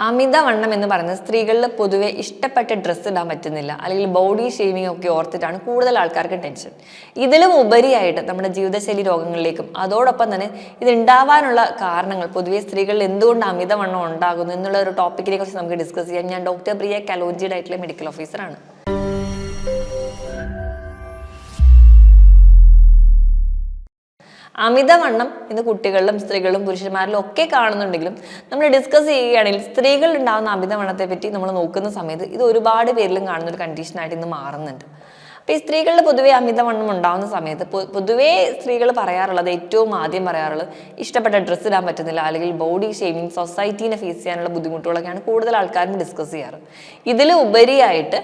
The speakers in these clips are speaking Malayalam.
അമിതവണ്ണം എന്ന് പറയുന്നത് സ്ത്രീകളിൽ പൊതുവെ ഇഷ്ടപ്പെട്ട ഡ്രസ്സ് ഇടാൻ പറ്റുന്നില്ല, അല്ലെങ്കിൽ ബോഡി ഷേമിംഗ് ഒക്കെ ഓർത്തിട്ടാണ് കൂടുതൽ ആൾക്കാർക്ക് ടെൻഷൻ. ഇതിലും ഉപരിയായിട്ട് നമ്മുടെ ജീവിതശൈലി രോഗങ്ങളിലേക്കും അതോടൊപ്പം തന്നെ ഇത് ഉണ്ടാവാനുള്ള കാരണങ്ങൾ, പൊതുവെ സ്ത്രീകളിൽ എന്തുകൊണ്ട് അമിതവണ്ണം ഉണ്ടാകുന്നു എന്നുള്ള ഒരു ടോപ്പിക്കിനെ കുറിച്ച് നമുക്ക് ഡിസ്കസ് ചെയ്യാം. ഞാൻ ഡോക്ടർ പ്രിയ കലോഞ്ചി ഡയറ്റിലെ മെഡിക്കൽ ഓഫീസറാണ്. അമിതവണ്ണം ഇന്ന് കുട്ടികളിലും സ്ത്രീകളിലും പുരുഷന്മാരിലും ഒക്കെ കാണുന്നുണ്ടെങ്കിലും നമ്മൾ ഡിസ്കസ് ചെയ്യുകയാണെങ്കിൽ സ്ത്രീകളിൽ ഉണ്ടാകുന്ന അമിതവണ്ണത്തെ പറ്റി നമ്മൾ നോക്കുന്ന സമയത്ത് ഇത് ഒരുപാട് പേരിലും കാണുന്ന ഒരു കണ്ടീഷനായിട്ട് ഇന്ന് മാറുന്നുണ്ട്. അപ്പോൾ ഈ സ്ത്രീകളിൽ പൊതുവേ അമിതവണ്ണം ഉണ്ടാകുന്ന സമയത്ത് പൊതുവേ സ്ത്രീകൾ പറയാറുള്ളത്, ഏറ്റവും ആദ്യം പറയാറുള്ളത് ഇഷ്ടപ്പെട്ട ഡ്രസ്സ് ഇടാൻ പറ്റുന്നില്ല, അല്ലെങ്കിൽ ബോഡി ഷേമിങ്, സൊസൈറ്റീനെ ഫേസ് ചെയ്യാനുള്ള ബുദ്ധിമുട്ടുകളൊക്കെയാണ് കൂടുതൽ ആൾക്കാരും ഡിസ്കസ് ചെയ്യാറ്. ഇതിൽ ഉപരിയായിട്ട്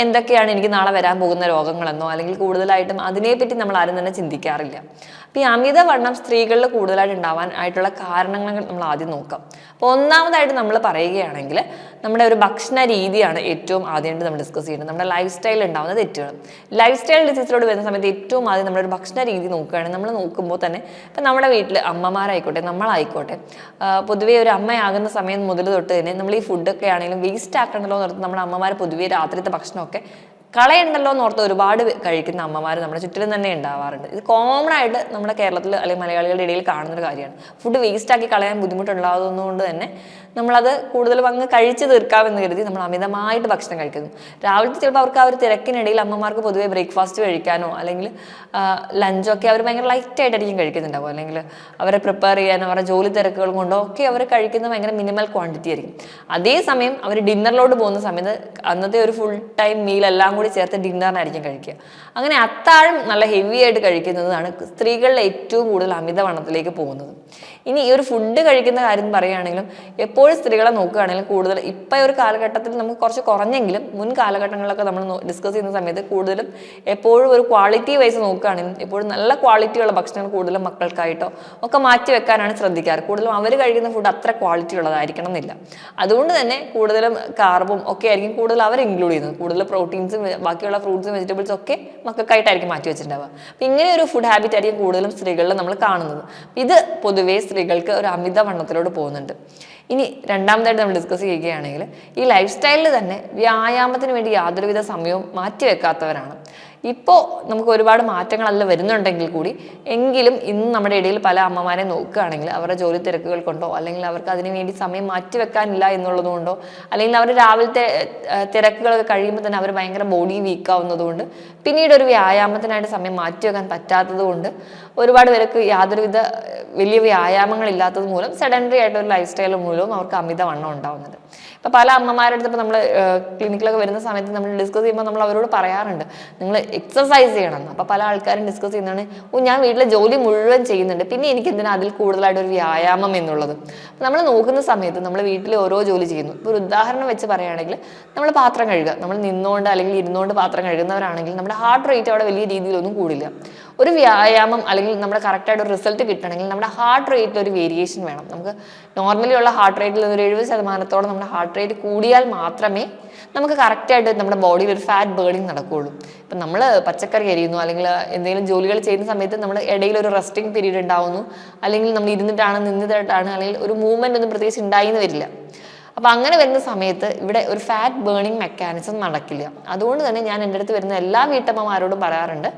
എന്തൊക്കെയാണ് എനിക്ക് നാളെ വരാൻ പോകുന്ന രോഗങ്ങളെന്നോ അല്ലെങ്കിൽ കൂടുതലായിട്ടും അതിനെപ്പറ്റി നമ്മൾ ആരും തന്നെ ചിന്തിക്കാറില്ല. അപ്പോൾ ഈ അമിതവണ്ണം സ്ത്രീകളിൽ കൂടുതലായിട്ട് ഉണ്ടാവാൻ ആയിട്ടുള്ള കാരണങ്ങൾ നമ്മൾ ആദ്യം നോക്കാം. അപ്പോൾ ഒന്നാമതായിട്ട് നമ്മൾ പറയുകയാണെങ്കിൽ നമ്മുടെ ഒരു ഭക്ഷണ രീതിയാണ് ഏറ്റവും ആദ്യമായിട്ട് നമ്മൾ ഡിസ്കസ് ചെയ്യുന്നത്. നമ്മുടെ ലൈഫ് സ്റ്റൈലിൽ ഉണ്ടാകുന്ന തെറ്റുകൾ. ലൈഫ് സ്റ്റൈൽ ഡിസീസിലോട് വരുന്ന സമയത്ത് ഏറ്റവും ആദ്യം നമ്മുടെ ഒരു ഭക്ഷണ രീതി നോക്കുകയാണെങ്കിൽ നമ്മൾ നോക്കുമ്പോൾ തന്നെ ഇപ്പം നമ്മുടെ വീട്ടിൽ അമ്മമാരായിക്കോട്ടെ നമ്മളായിക്കോട്ടെ പൊതുവേ ഒരു അമ്മയാകുന്ന സമയം മുതൽ തൊട്ട് തന്നെ നമ്മൾ ഈ ഫുഡൊക്കെ ആണെങ്കിലും വേസ്റ്റ് ആക്കണ്ടല്ലോ എന്ന് ഓർത്ത് നമ്മുടെ അമ്മമാർ പൊതുവേ രാത്രിത്തെ ഭക്ഷണമൊക്കെ കളയണ്ടല്ലോ എന്ന് ഓർത്ത് ഒരുപാട് കഴിക്കുന്ന അമ്മമാർ നമ്മുടെ ചുറ്റിലും തന്നെ ഉണ്ടാവാറുണ്ട്. ഇത് കോമൺ ആയിട്ട് നമ്മുടെ കേരളത്തിൽ അല്ലെങ്കിൽ മലയാളികളുടെ ഇടയിൽ കാണുന്നൊരു കാര്യമാണ്. ഫുഡ് വേസ്റ്റ് ആക്കി കളയാൻ ബുദ്ധിമുട്ടുണ്ടാകുന്നതുകൊണ്ട് തന്നെ നമ്മളത് കൂടുതലും അങ്ങ് കഴിച്ച് തീർക്കാമെന്ന് കരുതി നമ്മൾ അമിതമായിട്ട് ഭക്ഷണം കഴിക്കുന്നു. രാവിലത്തെ ചിലപ്പോൾ അവർക്ക് ആ ഒരു തിരക്കിനിടയിൽ അമ്മമാർക്ക് പൊതുവെ ബ്രേക്ക്ഫാസ്റ്റ് കഴിക്കാനോ അല്ലെങ്കിൽ ലഞ്ചൊക്കെ അവർ ഭയങ്കര ലൈറ്റായിട്ടായിരിക്കും കഴിക്കുന്നുണ്ടാവും, അല്ലെങ്കിൽ അവരെ പ്രിപ്പയർ ചെയ്യാനോ അവരുടെ ജോലി തിരക്കുകൾ കൊണ്ടോ ഒക്കെ അവർ കഴിക്കുന്നത് ഭയങ്കര മിനിമൽ ക്വാണ്ടിറ്റി ആയിരിക്കും. അതേസമയം അവർ ഡിന്നറിലോട്ട് പോകുന്ന സമയത്ത് അന്നത്തെ ഒരു ഫുൾ ടൈം മീൽ എല്ലാം കൂടി ചേർത്ത് ഡിന്നറിനായിരിക്കും കഴിക്കുക. അങ്ങനെ അത്താഴം നല്ല ഹെവി ആയിട്ട് കഴിക്കുന്നതാണ് സ്ത്രീകളിലെ ഏറ്റവും കൂടുതൽ അമിതവണ്ണത്തിലേക്ക് പോകുന്നത്. ഇനി ഈ ഒരു ഫുഡ് കഴിക്കുന്ന കാര്യം പറയുകയാണെങ്കിലും എപ്പോഴും സ്ത്രീകളെ നോക്കുകയാണെങ്കിലും കൂടുതൽ ഇപ്പം ഒരു കാലഘട്ടത്തിൽ നമുക്ക് കുറച്ച് കുറഞ്ഞെങ്കിലും മുൻ കാലഘട്ടങ്ങളിലൊക്കെ നമ്മൾ ഡിസ്കസ് ചെയ്യുന്ന സമയത്ത് കൂടുതലും എപ്പോഴും ഒരു ക്വാളിറ്റി വൈസ് നോക്കുകയാണെങ്കിലും എപ്പോഴും നല്ല ക്വാളിറ്റിയുള്ള ഭക്ഷണങ്ങൾ കൂടുതലും മക്കൾക്കായിട്ടോ ഒക്കെ മാറ്റി വെക്കാനാണ് ശ്രദ്ധിക്കാറ്. കൂടുതലും അവർ കഴിക്കുന്ന ഫുഡ് അത്ര ക്വാളിറ്റി ഉള്ളതായിരിക്കണം എന്നില്ല. അതുകൊണ്ട് തന്നെ കൂടുതലും കാർബും ഒക്കെ ആയിരിക്കും കൂടുതൽ അവർ ഇൻക്ലൂഡ് ചെയ്യുന്നത്. കൂടുതൽ പ്രോട്ടീൻസും ബാക്കിയുള്ള ഫ്രൂട്ട്സും വെജിറ്റബിൾസും ഒക്കെ മക്കൾക്കായിട്ടായിരിക്കും മാറ്റി വെച്ചിട്ടുണ്ടാവുക. അപ്പം ഇങ്ങനെ ഒരു ഫുഡ് ഹാബിറ്റ് ആയിരിക്കും കൂടുതലും സ്ത്രീകളിൽ നമ്മൾ കാണുന്നത്. ഇത് പൊതുവേ സ്ത്രീകൾക്ക് ഒരു അമിതവണ്ണത്തിലോട്ട് പോകുന്നുണ്ട്. ഇനി രണ്ടാമതായിട്ട് നമ്മൾ ഡിസ്കസ് ചെയ്യുകയാണെങ്കിൽ ഈ ലൈഫ് സ്റ്റൈലിൽ തന്നെ വ്യായാമത്തിന് വേണ്ടി യാതൊരുവിധ സമയവും മാറ്റിവെക്കാത്തവരാണ്. ഇപ്പോൾ നമുക്ക് ഒരുപാട് മാറ്റങ്ങളല്ല വരുന്നുണ്ടെങ്കിൽ കൂടി എങ്കിലും ഇന്ന് നമ്മുടെ ഇടയിൽ പല അമ്മമാരെ നോക്കുകയാണെങ്കിൽ അവരുടെ ജോലി തിരക്കുകൾ കൊണ്ടോ അല്ലെങ്കിൽ അവർക്ക് അതിനു വേണ്ടി സമയം മാറ്റിവെക്കാനില്ല എന്നുള്ളത് കൊണ്ടോ അല്ലെങ്കിൽ അവർ രാവിലത്തെ തിരക്കുകളൊക്കെ കഴിയുമ്പോൾ തന്നെ അവർ ഭയങ്കര ബോഡി വീക്കാവുന്നതുകൊണ്ട് പിന്നീട് ഒരു വ്യായാമത്തിനായിട്ട് സമയം മാറ്റിവെക്കാൻ പറ്റാത്തത് കൊണ്ട് ഒരുപാട് പേർക്ക് യാതൊരുവിധ വലിയ വ്യായാമങ്ങളില്ലാത്തത് മൂലം സെഡൻഡറി ആയിട്ടൊരു ലൈഫ് സ്റ്റൈൽ മൂലവും അവർക്ക് അമിതവണ്ണം ഉണ്ടാവുന്നത്. ഇപ്പം പല അമ്മമാരുടെ അടുത്ത് ഇപ്പോൾ നമ്മൾ ക്ലിനിക്കിലൊക്കെ വരുന്ന സമയത്ത് നമ്മൾ ഡിസ്കസ് ചെയ്യുമ്പോൾ നമ്മൾ അവരോട് പറയാറുണ്ട് നിങ്ങൾ എക്സസൈസ് ചെയ്യണമെന്ന്. അപ്പോൾ പല ആൾക്കാരും ഡിസ്കസ് ചെയ്യുന്നതാണ്, ഞാൻ വീട്ടിലെ ജോലി മുഴുവൻ ചെയ്യുന്നുണ്ട്, പിന്നെ എനിക്ക് എന്തിനാ അതിൽ കൂടുതലായിട്ട് ഒരു വ്യായാമം എന്നുള്ളത്. അപ്പോൾ നമ്മൾ നോക്കുന്ന സമയത്ത് നമ്മൾ വീട്ടിൽ ഓരോ ജോലി ചെയ്യുന്നു. ഇപ്പോൾ ഒരു ഉദാഹരണം വെച്ച് പറയുകയാണെങ്കിൽ നമ്മൾ പാത്രം കഴുകുക, നമ്മൾ നിന്നുകൊണ്ട് അല്ലെങ്കിൽ ഇരുന്നുകൊണ്ട് പാത്രം കഴുകുന്നവരാണെങ്കിൽ നമ്മുടെ ഹാർട്ട് റേറ്റ് അവിടെ വലിയ രീതിയിലൊന്നും കൂടില്ല. ഒരു വ്യായാമം അല്ലെങ്കിൽ നമ്മുടെ കറക്റ്റായിട്ട് ഒരു റിസൾട്ട് കിട്ടണമെങ്കിൽ നമ്മുടെ ഹാർട്ട് റേറ്റിൽ ഒരു വേരിയേഷൻ വേണം. നമുക്ക് നോർമലി ഉള്ള ഹാർട്ട് റേറ്റിൽ ഒരു 70% നമ്മുടെ ഹാർട്ട് റേറ്റ് കൂടിയാൽ മാത്രമേ നമുക്ക് കറക്റ്റായിട്ട് നമ്മുടെ ബോഡിയിൽ ഒരു ഫാറ്റ് ബേണിങ് നടക്കുകയുള്ളൂ. ഇപ്പം നമ്മൾ പച്ചക്കറി അരിയുന്നു അല്ലെങ്കിൽ എന്തെങ്കിലും ജോലികൾ ചെയ്യുന്ന സമയത്ത് നമ്മൾ ഇടയിൽ ഒരു റെസ്റ്റിംഗ് പീരീഡ് ഉണ്ടാവുന്നു, അല്ലെങ്കിൽ നമ്മൾ ഇരുന്നിട്ടാണ് നിന്നിട്ടാണ് അല്ലെങ്കിൽ ഒരു മൂവ്മെൻ്റ് ഒന്നും പ്രത്യേകിച്ച് ഉണ്ടായിന്ന് വരില്ല. അപ്പോൾ അങ്ങനെ വരുന്ന സമയത്ത് ഇവിടെ ഒരു ഫാറ്റ് ബേണിംഗ് മെക്കാനിസം നടക്കില്ല. അതുകൊണ്ട് തന്നെ ഞാൻ എൻ്റെ അടുത്ത് വരുന്ന എല്ലാ വീട്ടമ്മമാരോടും പറയാറുണ്ട്,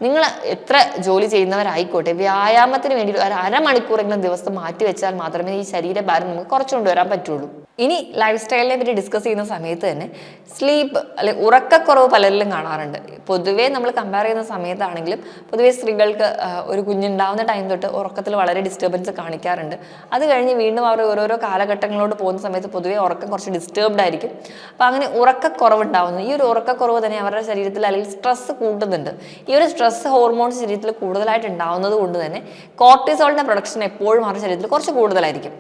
നിങ്ങൾ എത്ര ജോലി ചെയ്യുന്നവരായിക്കോട്ടെ വ്യായാമത്തിന് വേണ്ടി ഒരു അരമണിക്കൂറെങ്കിലും ദിവസം മാറ്റി വെച്ചാൽ മാത്രമേ ഈ ശരീരഭാരം നമുക്ക് കുറച്ചു കൊണ്ടുവരാൻ പറ്റുള്ളൂ. ഇനി ലൈഫ് സ്റ്റൈലിനെ പറ്റി ഡിസ്കസ് ചെയ്യുന്ന സമയത്ത് തന്നെ സ്ലീപ്പ് അല്ലെങ്കിൽ ഉറക്കക്കുറവ് പലരിലും കാണാറുണ്ട്. പൊതുവേ നമ്മൾ കമ്പയർ ചെയ്യുന്ന സമയത്താണെങ്കിലും പൊതുവേ സ്ത്രീകൾക്ക് ഒരു കുഞ്ഞുണ്ടാവുന്ന ടൈം തൊട്ട് ഉറക്കത്തിൽ വളരെ ഡിസ്റ്റർബൻസ് കാണിക്കാറുണ്ട്. അത് കഴിഞ്ഞ് വീണ്ടും അവർ ഓരോരോ കാലഘട്ടങ്ങളിലോട്ട് പോകുന്ന സമയത്ത് പൊതുവേ ഉറക്കം കുറച്ച് ഡിസ്റ്റർബ്ഡ് ആയിരിക്കും. അപ്പോൾ അങ്ങനെ ഉറക്കക്കുറവ് ഉണ്ടാവുന്നു. ഈ ഒരു ഉറക്കക്കുറവ് തന്നെ അവരുടെ ശരീരത്തിൽ അല്ലെങ്കിൽ സ്ട്രെസ് കൂട്ടുന്നുണ്ട്. ഈ ഒരു സ്ട്രെസ് ഹോർമോൺസ് ശരീരത്തിൽ കൂടുതലായിട്ട് ഉണ്ടാവുന്നത് കൊണ്ട് തന്നെ കോർട്ടിസോളിന്റെ പ്രൊഡക്ഷൻ എപ്പോഴും അവരുടെ ശരീരത്തിൽ കുറച്ച് കൂടുതലായിരിക്കും.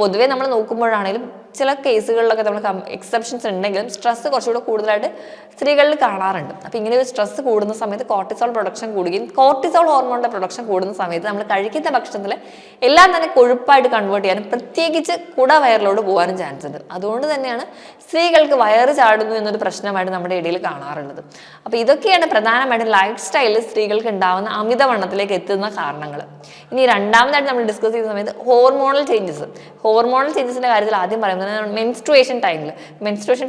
പൊതുവേ നമ്മൾ നോക്കുമ്പോഴാണെങ്കിലും ചില കേസുകളിലൊക്കെ നമ്മൾ എക്സെപ്ഷൻസ് ഉണ്ടെങ്കിലും സ്ട്രെസ് കുറച്ചുകൂടെ കൂടുതലായിട്ട് സ്ത്രീകളിൽ കാണാറുണ്ട്. അപ്പോൾ ഇങ്ങനെ ഒരു സ്ട്രെസ് കൂടുന്ന സമയത്ത് കോർട്ടിസോൾ പ്രൊഡക്ഷൻ കൂടുകയും കോർട്ടിസോൾ ഹോർമോണിന്റെ പ്രൊഡക്ഷൻ കൂടുന്ന സമയത്ത് നമ്മൾ കഴിക്കുന്ന ഭക്ഷണത്തിൽ എല്ലാം തന്നെ കൊഴുപ്പായിട്ട് കൺവേർട്ട് ചെയ്യാനും പ്രത്യേകിച്ച് കുടവയറിലോട്ട് പോകാനും ചാൻസ് ഉണ്ട്. അതുകൊണ്ട് തന്നെയാണ് സ്ത്രീകൾക്ക് വയറ് ചാടുന്നു എന്നൊരു പ്രശ്നമായിട്ട് നമ്മുടെ ഇടയിൽ കാണാറുള്ളത്. അപ്പോൾ ഇതൊക്കെയാണ് പ്രധാനമായിട്ടും ലൈഫ് സ്റ്റൈലിൽ സ്ത്രീകൾക്ക് ഉണ്ടാവുന്ന അമിതവണ്ണത്തിലേക്ക് എത്തുന്ന കാരണങ്ങൾ. ഇനി രണ്ടാമതായിട്ട് നമ്മൾ ഡിസ്കസ് ചെയ്യുന്ന സമയത്ത് ഹോർമോണൽ ചേഞ്ചസിന്റെ കാര്യത്തിൽ ആദ്യം പറയുന്നത് പറയുന്നത് മെൻസ്ട്രുവേഷൻ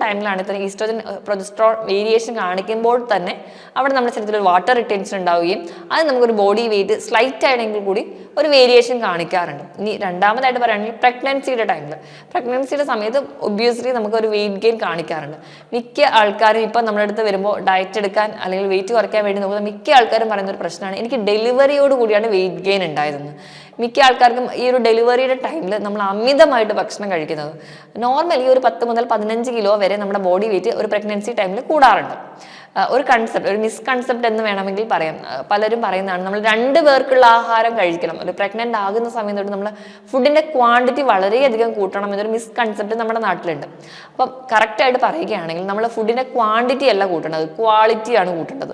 ടൈമിലാണ് ഇത്ര ഈസ്ട്രോജൻ പ്രൊജസ്ട്രോൺ വേരിയേഷൻ കാണിക്കുമ്പോൾ തന്നെ അവിടെ നമ്മുടെ ശരീരത്തിൽ ഒരു വാട്ടർ റിട്ടൻഷൻ ഉണ്ടാവുകയും അത് നമുക്കൊരു ബോഡി വെയിറ്റ് സ്ലൈറ്റ് ആണെങ്കിൽ കൂടി ഒരു വേരിയേഷൻ കാണിക്കാറുണ്ട്. ഇനി രണ്ടാമതായിട്ട് പറയുകയാണെങ്കിൽ പ്രഗ്നൻസിയുടെ സമയത്ത് ഒബ്വിയസ്ലി നമുക്കൊരു വെയിറ്റ് ഗെയിൻ കാണിക്കാറുണ്ട്. മിക്ക ആൾക്കാരും ഇപ്പം നമ്മുടെ അടുത്ത് വരുമ്പോൾ ഡയറ്റ് എടുക്കാൻ അല്ലെങ്കിൽ വെയിറ്റ് കുറയ്ക്കാൻ വേണ്ടി നോക്കുന്ന മിക്ക ആൾക്കാരും പറയുന്ന ഒരു പ്രശ്നമാണ്, എനിക്ക് ഡെലിവറിയോട് കൂടിയാണ് വെയിറ്റ് ഗെയിൻ ഉണ്ടായതെന്ന്. മിക്ക ആൾക്കാർക്കും ഈ ഒരു ഡെലിവറിയുടെ ടൈമിൽ നമ്മൾ അമിതമായിട്ട് ഭക്ഷണം കഴിക്കുന്നത്, നോർമലി ഒരു 10 മുതൽ 15 കിലോ വരെ നമ്മുടെ ബോഡി വെയിറ്റ് ഒരു പ്രഗ്നൻസി ടൈമിൽ കൂടാറുണ്ട്. ഒരു മിസ്കൺസെപ്റ്റ് എന്ന് വേണമെങ്കിൽ പറയാം. പലരും പറയുന്നതാണ് നമ്മൾ 2 പേർക്കുള്ള ആഹാരം കഴിക്കണം, ഒരു പ്രഗ്നന്റ് ആകുന്ന സമയം തൊട്ട് നമ്മൾ ഫുഡിന്റെ ക്വാണ്ടിറ്റി വളരെയധികം കൂട്ടണം എന്നൊരു മിസ്കൺസെപ്റ്റ് നമ്മുടെ നാട്ടിലുണ്ട്. അപ്പം കറക്റ്റായിട്ട് പറയുകയാണെങ്കിൽ നമ്മൾ ഫുഡിന്റെ ക്വാണ്ടിറ്റി അല്ല കൂട്ടേണ്ടത്, ക്വാളിറ്റിയാണ് കൂട്ടേണ്ടത്.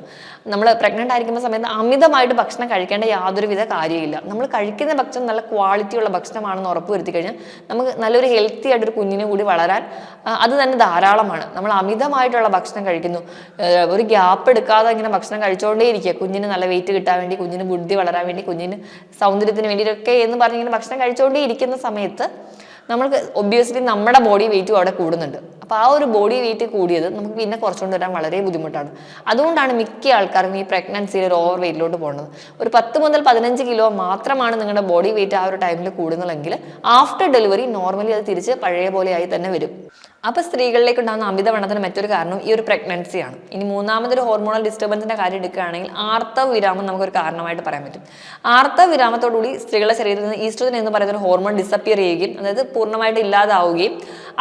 നമ്മൾ പ്രഗ്നന്റ് ആയിരിക്കുന്ന സമയത്ത് അമിതമായിട്ട് ഭക്ഷണം കഴിക്കേണ്ട യാതൊരുവിധ കാര്യമില്ല. നമ്മൾ കഴിക്കുന്ന ഭക്ഷണം നല്ല ക്വാളിറ്റിയുള്ള ഭക്ഷണമാണെന്ന് ഉറപ്പ് വരുത്തി കഴിഞ്ഞാൽ നമുക്ക് നല്ലൊരു ഹെൽത്തി ആയിട്ടൊരു കുഞ്ഞിനെ കൂടി വളരാൻ അത് തന്നെ ധാരാളമാണ്. നമ്മൾ അമിതമായിട്ടുള്ള ഭക്ഷണം കഴിക്കുന്നു, ഒരു ഗ്യാപ്പ് എടുക്കാതെ ഇങ്ങനെ ഭക്ഷണം കഴിച്ചുകൊണ്ടേ ഇരിക്കുക, കുഞ്ഞിന് നല്ല വെയിറ്റ് കിട്ടാൻ വേണ്ടി, കുഞ്ഞിന് ബുദ്ധി വളരാൻ വേണ്ടി, കുഞ്ഞിന് സൗന്ദര്യത്തിന് വേണ്ടിയിട്ടൊക്കെ എന്ന് പറഞ്ഞ് ഇങ്ങനെ ഭക്ഷണം കഴിച്ചുകൊണ്ടേ ഇരിക്കുന്ന സമയത്ത് നമ്മൾക്ക് ഒബ്വിയസ്ലി നമ്മുടെ ബോഡി വെയിറ്റും അവിടെ കൂടുന്നുണ്ട്. അപ്പോൾ ആ ഒരു ബോഡി വെയിറ്റ് കൂടിയത് നമുക്ക് പിന്നെ കുറച്ചുകൊണ്ട് വരാൻ വളരെ ബുദ്ധിമുട്ടാണ്. അതുകൊണ്ടാണ് മിക്ക ആൾക്കാരും ഈ പ്രഗ്നൻസിയിൽ ഒരു ഓവർ വെയിറ്റിലോട്ട് പോകുന്നത്. ഒരു 10 മുതൽ 15 കിലോ മാത്രമാണ് നിങ്ങളുടെ ബോഡി വെയിറ്റ് ആ ഒരു ടൈമിൽ കൂടുന്നതെങ്കിൽ ആഫ്റ്റർ ഡെലിവറി നോർമലി അത് തിരിച്ച് പഴയ പോലെയായി തന്നെ വരും. അപ്പോൾ സ്ത്രീകളിലേക്ക് ഉണ്ടാകുന്ന അമിതവണ്ണത്തിന് മറ്റൊരു കാരണം ഈ ഒരു പ്രഗ്നൻസിയാണ്. ഇനി മൂന്നാമതൊരു ഹോർമോണൽ ഡിസ്റ്റർബൻസിന്റെ കാര്യം എടുക്കുകയാണെങ്കിൽ ആർത്തവ വിരാമം നമുക്കൊരു കാരണമായിട്ട് പറയാൻ പറ്റും. ആർത്തവ വിരാമത്തോടുകൂടി സ്ത്രീകളുടെ ശരീരത്തിൽ നിന്ന് ഈസ്ട്രോജൻ എന്ന് പറയുന്ന ഒരു ഹോർമോൺ ഡിസപ്പിയർ ചെയ്യുകയും, അതായത് പൂർണ്ണമായിട്ട് ഇല്ലാതാവുകയും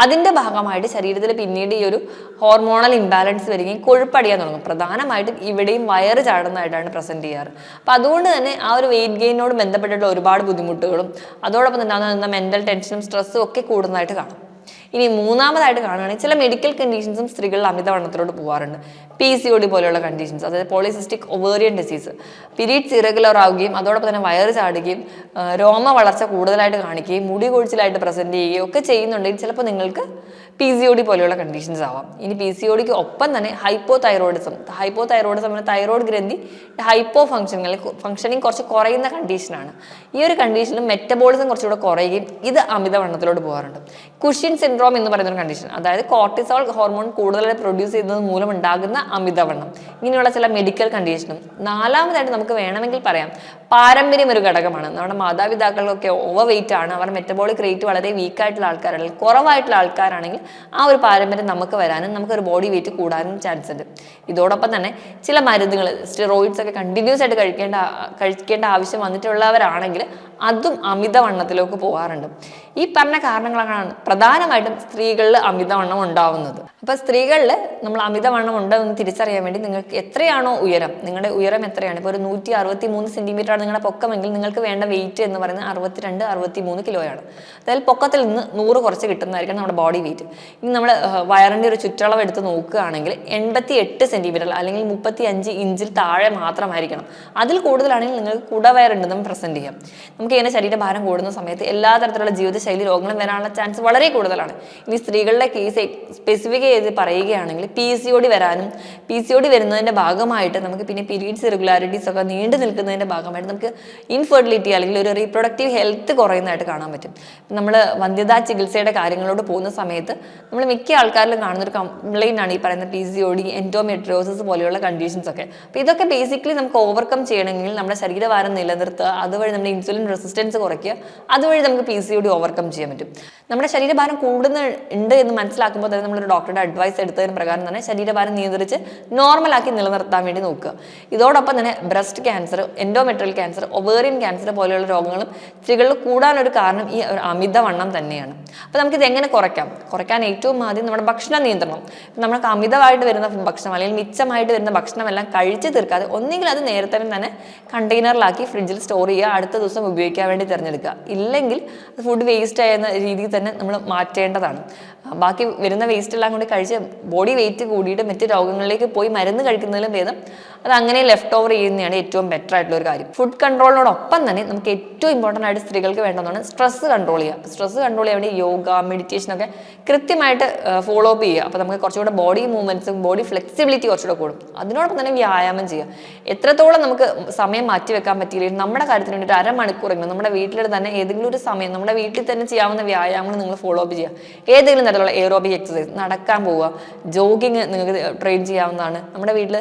അതിന്റെ ഭാഗമായിട്ട് ശരീരത്തിൽ പിന്നീട് ഈ ഒരു ഹോർമോണൽ ഇംബാലൻസ് വരികയും കൊഴുപ്പടിയാൻ തുടങ്ങും. പ്രധാനമായിട്ടും ഇവിടെയും വയറ് ചാടുന്നതായിട്ടാണ് പ്രസന്റ് ചെയ്യാറ്. അപ്പം അതുകൊണ്ട് തന്നെ ആ ഒരു വെയിറ്റ് ഗെയിനോട് ബന്ധപ്പെട്ടിട്ടുള്ള ഒരുപാട് ബുദ്ധിമുട്ടുകളും അതോടൊപ്പം തന്നെ ഉണ്ടാകുന്ന മെന്റൽ ടെൻഷനും സ്ട്രെസ്സും ഒക്കെ കൂടുന്നതായിട്ട് കാണാം. ഇനി മൂന്നാമതായിട്ട് കാണുകയാണെങ്കിൽ ചില മെഡിക്കൽ കണ്ടീഷൻസും സ്ത്രീകളിൽ അമിതവണ്ണത്തിലോട്ട് പോകാറുണ്ട്. PCOD പോലെയുള്ള കണ്ടീഷൻസ്, അതായത് polycystic ovarian disease, periods irregular ആവുകയും അതോടൊപ്പം തന്നെ വയറ് ചാടുകയും രോമ വളർച്ച കൂടുതലായിട്ട് കാണിക്കുകയും മുടി കൊഴിച്ചിലായിട്ട് പ്രസന്റ് ചെയ്യുകയും ഒക്കെ ചെയ്യുന്നുണ്ടെങ്കിൽ ചിലപ്പോൾ നിങ്ങൾക്ക് PCOD പോലെയുള്ള കണ്ടീഷൻസ് ആവാം. ഇനി PCODക്ക് ഒപ്പം തന്നെ ഹൈപ്പോതൈറോയിഡിസം എന്ന തൈറോയ്ഡ് ഗ്രന്ഥി ഹൈപ്പോ ഫംഗ്ഷനിങ് കുറച്ച് കുറയുന്ന കണ്ടീഷനാണ്. ഈ ഒരു കണ്ടീഷനിൽ മെറ്റബോളിസം കുറച്ചുകൂടെ കുറയുകയും ഇത് അമിതവണ്ണത്തിലോട്ട് പോകാറുണ്ട്. കുഷ്യൻ സിൻഡ്രോം എന്ന് പറയുന്ന ഒരു കണ്ടീഷൻ, അതായത് കോർട്ടിസോൾ ഹോർമോൺ കൂടുതലായി പ്രൊഡ്യൂസ് ചെയ്യുന്നത് മൂലം ഉണ്ടാകുന്ന അമിതവണ്ണം. ഇങ്ങനെയുള്ള ചില മെഡിക്കൽ കണ്ടീഷനും. നാലാമതായിട്ട് നമുക്ക് വേണമെങ്കിൽ പറയാം പാരമ്പര്യം ഒരു ഘടകമാണ്. നമ്മുടെ മാതാപിതാക്കൾക്കൊക്കെ ഓവർ വെയിറ്റ് ആണ്, അവർ മെറ്റബോളിക് റേറ്റ് വളരെ വീക്കായിട്ടുള്ള ആൾക്കാരാണെങ്കിൽ, കുറവായിട്ടുള്ള ആൾക്കാരാണെങ്കിൽ ആ ഒരു പാരമ്പര്യം നമുക്ക് വരാനും നമുക്കൊരു ബോഡി വെയിറ്റ് കൂടാനും ചാൻസ് ഉണ്ട്. ഇതോടൊപ്പം തന്നെ ചില മരുന്നുകൾ, സ്റ്റിറോയിഡ്സ് ഒക്കെ കണ്ടിന്യൂസ് ആയിട്ട് കഴിക്കേണ്ട ആവശ്യം വന്നിട്ടുള്ളവരാണെങ്കിൽ അതും അമിതവണ്ണത്തിലേക്ക് പോകാറുണ്ട്. ഈ പറഞ്ഞ കാരണങ്ങളാണ് പ്രധാനമായിട്ടും സ്ത്രീകളിൽ അമിതവണ്ണം ഉണ്ടാവുന്നത്. അപ്പൊ സ്ത്രീകളിൽ നമ്മൾ അമിതവണ്ണം ഉണ്ടെന്ന് തിരിച്ചറിയാൻ വേണ്ടി നിങ്ങൾക്ക് എത്രയാണോ ഉയരം, നിങ്ങളുടെ ഉയരം എത്രയാണ്, ഇപ്പോൾ ഒരു 163 സെന്റിമീറ്റർ ആണ് നിങ്ങളുടെ പൊക്കമെങ്കിൽ നിങ്ങൾക്ക് വേണ്ട വെയിറ്റ് എന്ന് പറയുന്നത് 62-63 കിലോയാണ്. അതായത് പൊക്കത്തിൽ നിന്ന് 100 കുറച്ച് കിട്ടുന്നതായിരിക്കും നമ്മുടെ ബോഡി വെയിറ്റ്. ഇനി നമ്മൾ വയറിന്റെ ഒരു ചുറ്റളവ് എടുത്ത് നോക്കുകയാണെങ്കിൽ 88 സെന്റിമീറ്റർ അല്ലെങ്കിൽ 35 ഇഞ്ചിൽ താഴെ മാത്രമായിരിക്കണം. അതിൽ കൂടുതലാണെങ്കിൽ നിങ്ങൾക്ക് കുടവയറുണ്ടെന്നും പ്രസന്റ് ചെയ്യാം. നമുക്ക് ഇങ്ങനെ ശരീരഭാരം കൂടുന്ന സമയത്ത് എല്ലാ തരത്തിലുള്ള ജീവിതശൈലി രോഗങ്ങളും വരാനുള്ള ചാൻസ് വളരെ കൂടുതലാണ്. ഇനി സ്ത്രീകളുടെ കേസ് സ്പെസിഫിക് ചെയ്ത് പറയുകയാണെങ്കിൽ PCOD വരാനും, PCOD വരുന്നതിന്റെ ഭാഗമായിട്ട് നമുക്ക് പിന്നെ പീരീഡ്സ് ഇറഗുലാരിറ്റീസ് ഒക്കെ നീണ്ടു നിൽക്കുന്നതിന്റെ ഭാഗമായിട്ട് നമുക്ക് ഇൻഫെർട്ടിലിറ്റി അല്ലെങ്കിൽ ഒരു റീപ്രൊഡക്റ്റീവ് ഹെൽത്ത് കുറയുന്നതായിട്ട് കാണാൻ പറ്റും. നമ്മൾ വന്ധ്യതാ ചികിത്സയുടെ കാര്യങ്ങളോട് പോകുന്ന സമയത്ത് നമ്മൾ മിക്ക ആൾക്കാരിലും കാണുന്ന ഒരു കംപ്ലൈന്റ് ആണ് ഈ പറയുന്ന PCOD, എൻഡോമെട്രിയോസിസ് പോലെയുള്ള കണ്ടീഷൻസ് ഒക്കെ. അപ്പോൾ ഇതൊക്കെ ബേസിക്കലി നമുക്ക് ഓവർകം ചെയ്യണമെങ്കിൽ നമ്മുടെ ശരീരഭാരം നിലനിർത്തുക, അതുവഴി നമ്മുടെ ഇൻസുലിൻ റെസിസ്റ്റൻസ് കുറയ്ക്കുക, അതുവഴി നമുക്ക് PCOD ഓവർകം ചെയ്യാൻ പറ്റും. നമ്മുടെ ശരീരഭാരം കൂടുന്നുണ്ട് എന്ന് മനസ്സിലാക്കുമ്പോൾ തന്നെ നമ്മളൊരു ഡോക്ടറുടെ അഡ്വൈസ് എടുത്തതിന് പ്രകാരം തന്നെ ശരീരഭാരം നിയന്ത്രിച്ച് നോർമലാക്കി നിലനിർത്താൻ വേണ്ടി നോക്കുക. ഇതോടൊപ്പം തന്നെ breast cancer, endometrial cancer, ovarian cancer പോലെയുള്ള രോഗങ്ങളും സ്ത്രീകളിൽ കൂടാനൊരു കാരണം ഈ ഒരു അമിതവണ്ണം തന്നെയാണ്. അപ്പോൾ നമുക്കിത് എങ്ങനെ കുറയ്ക്കാൻ ഏറ്റവും ആദ്യം നമ്മുടെ ഭക്ഷണ നിയന്ത്രണം. നമുക്ക് അമിതമായിട്ട് വരുന്ന ഭക്ഷണം അല്ലെങ്കിൽ മിച്ചമായിട്ട് വരുന്ന ഭക്ഷണമെല്ലാം കഴിച്ച് തീർക്കാതെ ഒന്നെങ്കിൽ അത് നേരത്തെ തന്നെ കണ്ടെയ്നറിലാക്കി ഫ്രിഡ്ജിൽ സ്റ്റോർ ചെയ്യുക, അടുത്ത ദിവസം ഉപയോഗിക്കാൻ വേണ്ടി തിരഞ്ഞെടുക്കുക. ഇല്ലെങ്കിൽ ഫുഡ് വേസ്റ്റ് ആകുന്ന രീതിയിൽ തന്നെ നമ്മൾ മാറ്റേണ്ടതാണ്. ബാക്കി വരുന്ന വേസ്റ്റ് എല്ലാം കൂടി കഴിച്ച് ബോഡി വെയിറ്റ് കൂടിയിട്ട് മറ്റ് രോഗങ്ങളിലേക്ക് പോയി മരുന്ന് കഴിക്കുന്നതിലും ഭേദം അത് അങ്ങനെ ലെഫ്റ്റ് ഓവർ ചെയ്യുന്നതാണ് ഏറ്റവും ബെറ്റർ ആയിട്ടുള്ള ഒരു കാര്യം. ഫുഡ് കൺട്രോളിനോടൊപ്പം തന്നെ നമുക്ക് ഏറ്റവും ഇമ്പോർട്ടൻ്റ് ആയിട്ട് സ്ത്രീകൾക്ക് വേണ്ടതാണ് സ്ട്രെസ് കൺട്രോൾ ചെയ്യുക. സ്ട്രെസ് കൺട്രോൾ ചെയ്യാൻ വേണ്ടി യോഗ, മെഡിറ്റേഷൻ ഒക്കെ കൃത്യമായിട്ട് ഫോളോ അപ്പ് ചെയ്യുക. അപ്പോൾ നമുക്ക് കുറച്ചുകൂടെ ബോഡി മൂവ്മെന്റ്സും ബോഡി ഫ്ലെക്സിബിലിറ്റി കുറച്ചുകൂടെ കൂടും. അതിനോടൊപ്പം തന്നെ വ്യായാമം ചെയ്യുക. എത്രത്തോളം നമുക്ക് സമയം മാറ്റി വെക്കാൻ പറ്റിയില്ലെങ്കിൽ നമ്മുടെ കാര്യത്തിന് വേണ്ടി ഒരു അരമണിക്കൂറെങ്കിലും നമ്മുടെ വീട്ടിൽ തന്നെ ഏതെങ്കിലും ഒരു സമയം നമ്മുടെ വീട്ടിൽ തന്നെ ചെയ്യാവുന്ന വ്യായാമങ്ങൾ നിങ്ങൾ ഫോളോ അപ്പ് ചെയ്യുക. ഏതെങ്കിലും തരത്തിലുള്ള എയറോബിക് എക്സസൈസ്, നടക്കാൻ പോവുക, ജോഗിങ് നിങ്ങൾക്ക് ട്രെയിൻ ചെയ്യാവുന്നതാണ്. നമ്മുടെ വീട്ടിൽ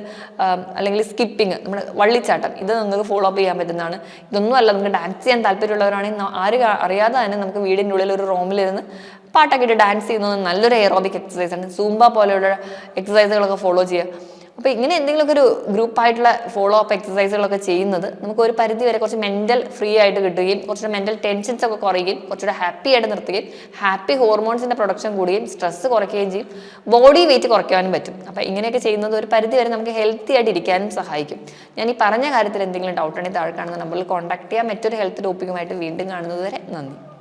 അല്ലെങ്കിൽ സ്കിപ്പിങ്, നമ്മുടെ വള്ളിച്ചാട്ടം, ഇത് നിങ്ങൾക്ക് ഫോളോ അപ്പ് ചെയ്യാൻ പറ്റുന്നതാണ്. ഇതൊന്നും അല്ല, നമുക്ക് ഡാൻസ് ചെയ്യാൻ താല്പര്യമുള്ളവരാണെങ്കിൽ ആരും അറിയാതെ തന്നെ നമുക്ക് വീടിൻ്റെ ഉള്ളിൽ ഒരു റൂമിലിരുന്ന് പാട്ടൊക്കെ ഇട്ട് ഡാൻസ് ചെയ്യുന്നത് നല്ലൊരു എയറോബിക് എക്സസൈസ് ആണ്. സൂംബ പോലെയുള്ള എക്സസൈസുകളൊക്കെ ഫോളോ ചെയ്യുക. അപ്പോൾ ഇങ്ങനെ എന്തെങ്കിലുമൊക്കെ ഒരു ഗ്രൂപ്പായിട്ടുള്ള ഫോളോ അപ്പ് എക്സസൈസുകളൊക്കെ ചെയ്യുന്നത് നമുക്ക് ഒരു പരിധി വരെ കുറച്ച് മെന്റൽ ഫ്രീ ആയിട്ട് കിട്ടുകയും കുറച്ചുകൂടെ മെന്റൽ ടെൻഷൻസ് ഒക്കെ കുറയുകയും കുറച്ചുകൂടെ ഹാപ്പി ആയിട്ട് നിർത്തുകയും ഹാപ്പി ഹോർമോൺസിന്റെ പ്രൊഡക്ഷൻ കൂടുകയും സ്ട്രെസ് കുറയ്ക്കുകയും ചെയ്യും, ബോഡി വെയിറ്റ് കുറയ്ക്കാനും പറ്റും. അപ്പോൾ ഇങ്ങനെയൊക്കെ ചെയ്യുന്നത് ഒരു പരിധി വരെ നമുക്ക് ഹെൽത്തി ആയിട്ട് ഇരിക്കാനും സഹായിക്കും. ഞാൻ ഈ പറഞ്ഞ കാര്യത്തിൽ എന്തെങ്കിലും ഡൗട്ട് ഉണ്ടെങ്കിൽ താഴെ കാണുന്ന നമ്പറിൽ കോൺടാക്ട് ചെയ്യാം. മറ്റൊരു ഹെൽത്ത് ടോപ്പിക്കുമായിട്ട് വീണ്ടും കാണുന്നത് വരെ നന്ദി.